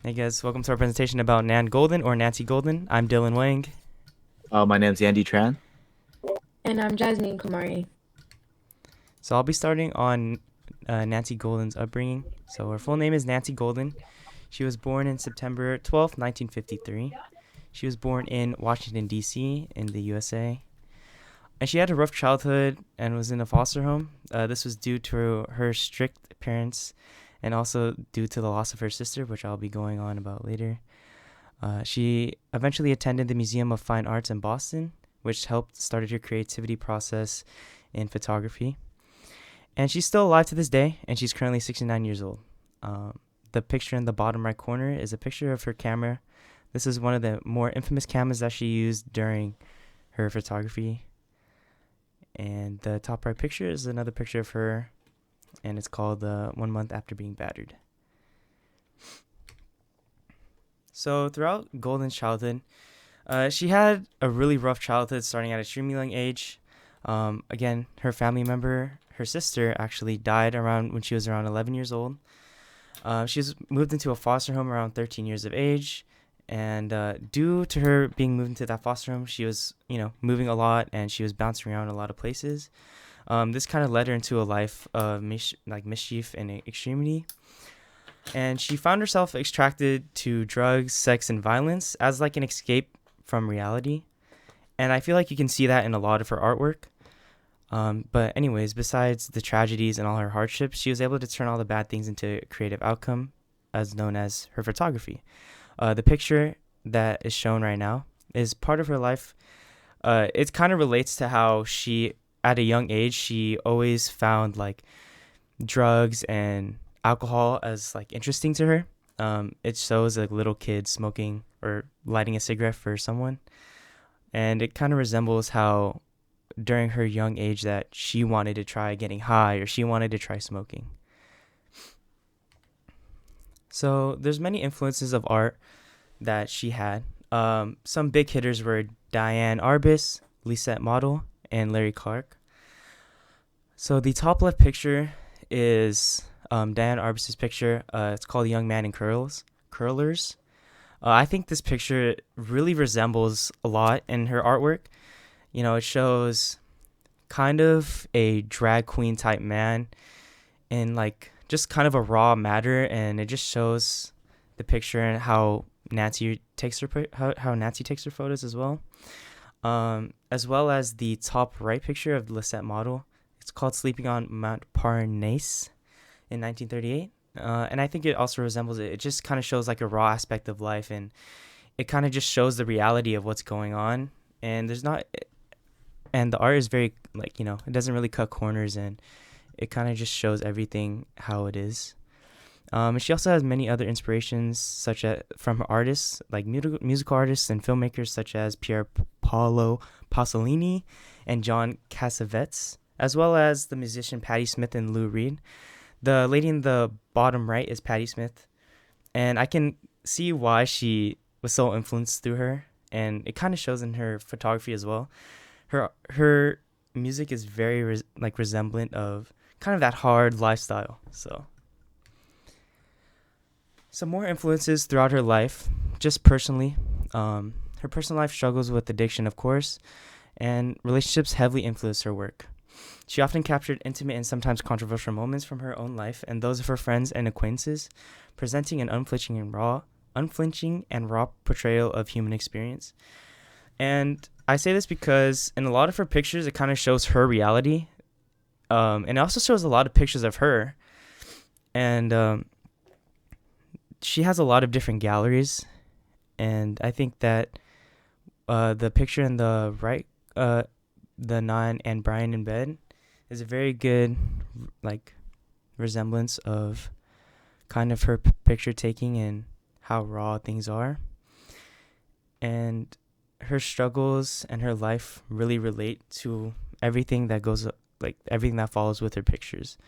Hey guys, welcome to our presentation about Nan Golden or Nancy Golden. I'm Dylan Wang. My name's Andy Tran. And I'm Jasmine Kumari. So I'll be starting on Nancy Golden's upbringing. So her full name is Nancy Golden. She was born in September 12th, 1953. She was born in Washington, D.C. in the USA. And she had a rough childhood and was in a foster home. This was due to her strict parents and also due to the loss of her sister, which I'll be going on about later. She eventually attended the Museum of Fine Arts in Boston, which helped started her creativity process in photography. And she's still alive to this day, and she's currently 69 years old. The picture in the bottom right corner is a picture of her camera. This is one of the more infamous cameras that she used during her photography. And the top right picture is another picture of her, and it's called 1 Month After Being Battered. So throughout Golden's childhood, she had a really rough childhood starting at an extremely young age. Again, her family member, her sister, actually died around when she was around 11 years old. She was moved into a foster home around 13 years of age. And due to her being moved into that foster home, she was, moving a lot and she was bouncing around a lot of places. This kind of led her into a life of mischief and extremity. And she found herself attracted to drugs, sex, and violence as like an escape from reality. And I feel like you can see that in a lot of her artwork. But anyways, besides the tragedies and all her hardships, she was able to turn all the bad things into a creative outcome, as known as her photography. The picture that is shown right now is part of her life. It kind of relates to how she, at a young age, she always found like drugs and alcohol as like interesting to her. It shows a little kid smoking or lighting a cigarette for someone, and it kind of resembles how during her young age that she wanted to try getting high or she wanted to try smoking. So there's many influences of art that she had. Some big hitters were Diane Arbus, Lisette Model, and Larry Clark. So the top left picture is Diane Arbus's picture. It's called Young Man in Curlers. I think this picture really resembles a lot in her artwork. It shows kind of a drag queen type man in like just kind of a raw matter, and it just shows the picture and how Nancy takes her photos as well as the top right picture of Lisette Model. It's called Sleeping on Mount Parnasse in 1938. And I think it also resembles it. It just kind of shows like a raw aspect of life, and it kind of just shows the reality of what's going on. And the art is very it doesn't really cut corners, and it kind of just shows everything how it is. And she also has many other inspirations, such as from artists like musical artists and filmmakers such as Pier Paolo Pasolini and John Cassavetes, as well as the musician Patti Smith and Lou Reed. The lady in the bottom right is Patti Smith, and I can see why she was so influenced through her, and it kind of shows in her photography as well. Her music is very resemblant of kind of that hard lifestyle. So some more influences throughout her life, just personally. Her personal life struggles with addiction, of course, and relationships heavily influence her work. She often captured intimate and sometimes controversial moments from her own life and those of her friends and acquaintances, presenting an unflinching and raw portrayal of human experience. And I say this because in a lot of her pictures, it kind of shows her reality. And it also shows a lot of pictures of her. And she has a lot of different galleries. And I think that the picture in the right, the Nan and Brian in bed, is a very good resemblance of kind of her picture taking and how raw things are. And her struggles and her life really relate to everything that goes everything that follows with her pictures.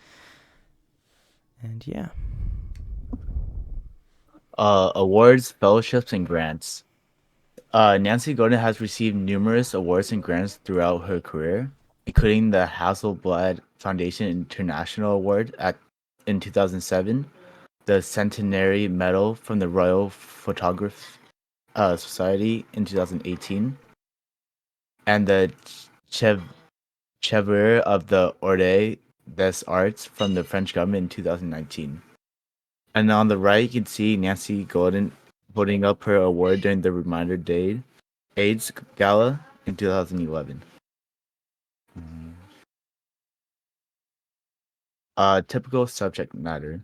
And yeah. Awards, fellowships, and grants. Nancy Golden has received numerous awards and grants throughout her career, including the Hasselblad Foundation International Award in 2007, the Centenary Medal from the Royal Photograph Society in 2018, and the Chev- Chevalier of the Ordre des Arts from the French government in 2019. And on the right, you can see Nancy Golden holding up her award during the Reminder Day AIDS Gala in 2011. Typical subject matter.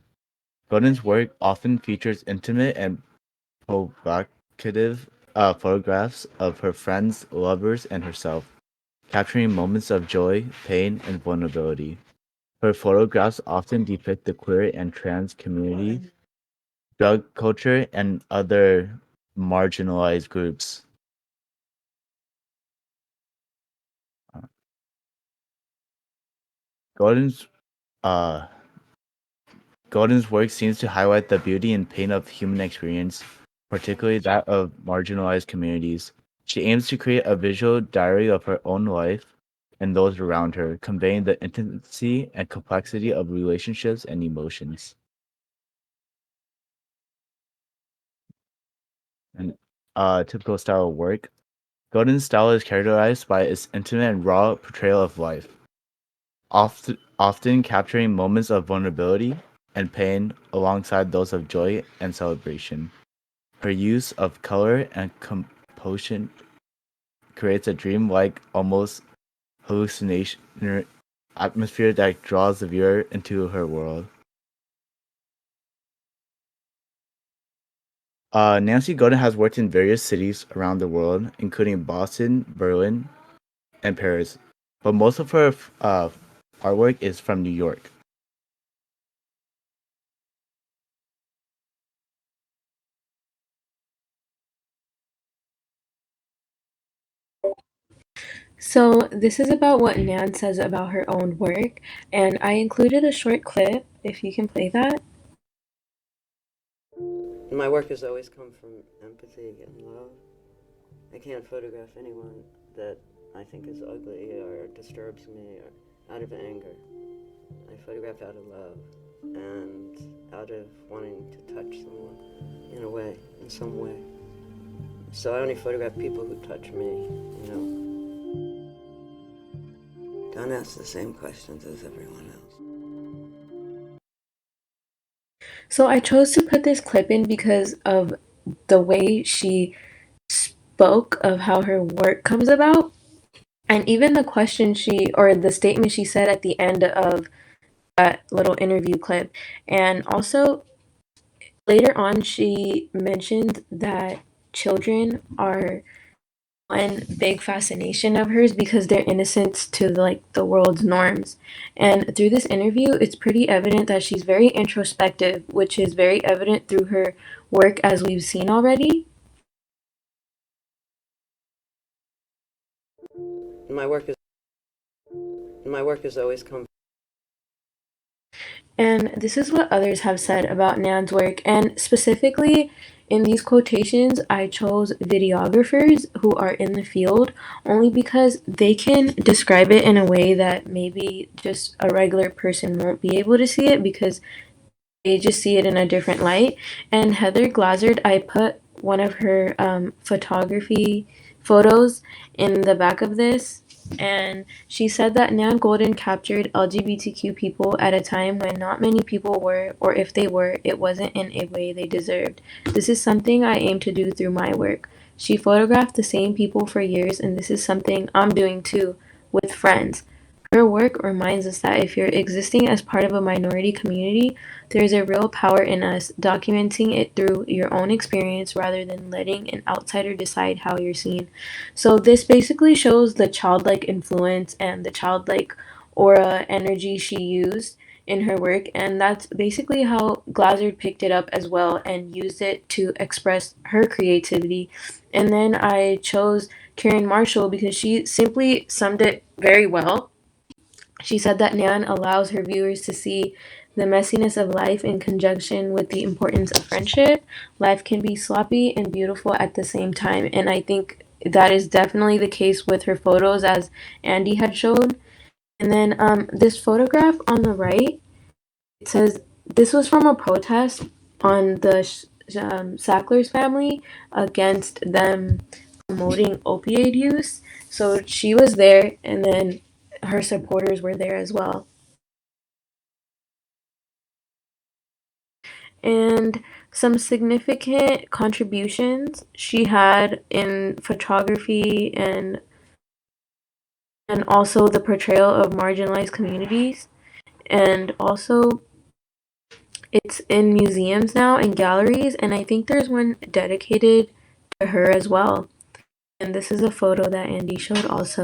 Golden's work often features intimate and provocative photographs of her friends, lovers, and herself, capturing moments of joy, pain, and vulnerability. Her photographs often depict the queer and trans community, drug culture, and other marginalized groups. Golden's uh, Golden's work seems to highlight the beauty and pain of human experience, particularly that of marginalized communities. She aims to create a visual diary of her own life and those around her, conveying the intimacy and complexity of relationships and emotions. And typical style of work. Golden's style is characterized by its intimate and raw portrayal of life, often capturing moments of vulnerability and pain alongside those of joy and celebration. Her use of color and composition creates a dreamlike, almost hallucination atmosphere that draws the viewer into her world. Nancy Golden has worked in various cities around the world, including Boston, Berlin, and Paris, but most of her artwork is from New York. So, this is about what Nan says about her own work, and I included a short clip, if you can play that. My work has always come from empathy and love. I can't photograph anyone that I think is ugly or disturbs me or out of anger. I photograph out of love and out of wanting to touch someone in a way, in some way. So I only photograph people who touch me, you know. Don't ask the same questions as everyone else. So, I chose to put this clip in because of the way she spoke of how her work comes about, and even the question or the statement she said at the end of that little interview clip. And also, later on, she mentioned that children are one big fascination of hers because they're innocent to like the world's norms. And through this interview, it's pretty evident that she's very introspective, which is very evident through her work as we've seen already. My work is my work has always come. And this is what others have said about Nan's work. And specifically in these quotations, I chose videographers who are in the field only because they can describe it in a way that maybe just a regular person won't be able to see it because they just see it in a different light. And Heather Glazard, I put one of her photography photos in the back of this, and she said that Nan Golden captured LGBTQ people at a time when not many people were, or if they were, it wasn't in a way they deserved. This is something I aim to do through my work. She photographed the same people for years, and this is something I'm doing too with friends. Her work reminds us that if you're existing as part of a minority community, there's a real power in us documenting it through your own experience rather than letting an outsider decide how you're seen. So, this basically shows the childlike influence and the childlike aura energy she used in her work, and that's basically how Glazard picked it up as well and used it to express her creativity. And then I chose Karen Marshall because she simply summed it very well. She said that Nan allows her viewers to see the messiness of life in conjunction with the importance of friendship. Life can be sloppy and beautiful at the same time, and I think that is definitely the case with her photos, as Andy had showed. And then this photograph on the right, it says this was from a protest on the Sackler's family against them promoting opioid use. So she was there, and then her supporters were there as well. And some significant contributions she had in photography and also the portrayal of marginalized communities. And also, it's in museums now and galleries, and I think there's one dedicated to her as well. And this is a photo that Andy showed also.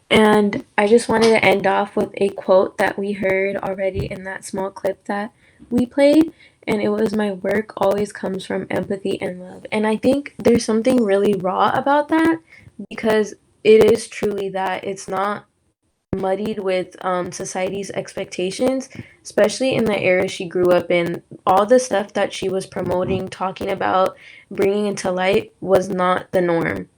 And I just wanted to end off with a quote that we heard already in that small clip that we played. And it was, "My work always comes from empathy and love." And I think there's something really raw about that, because it is truly that. It's not muddied with society's expectations, especially in the era she grew up in. All the stuff that she was promoting, talking about, bringing into light was not the norm.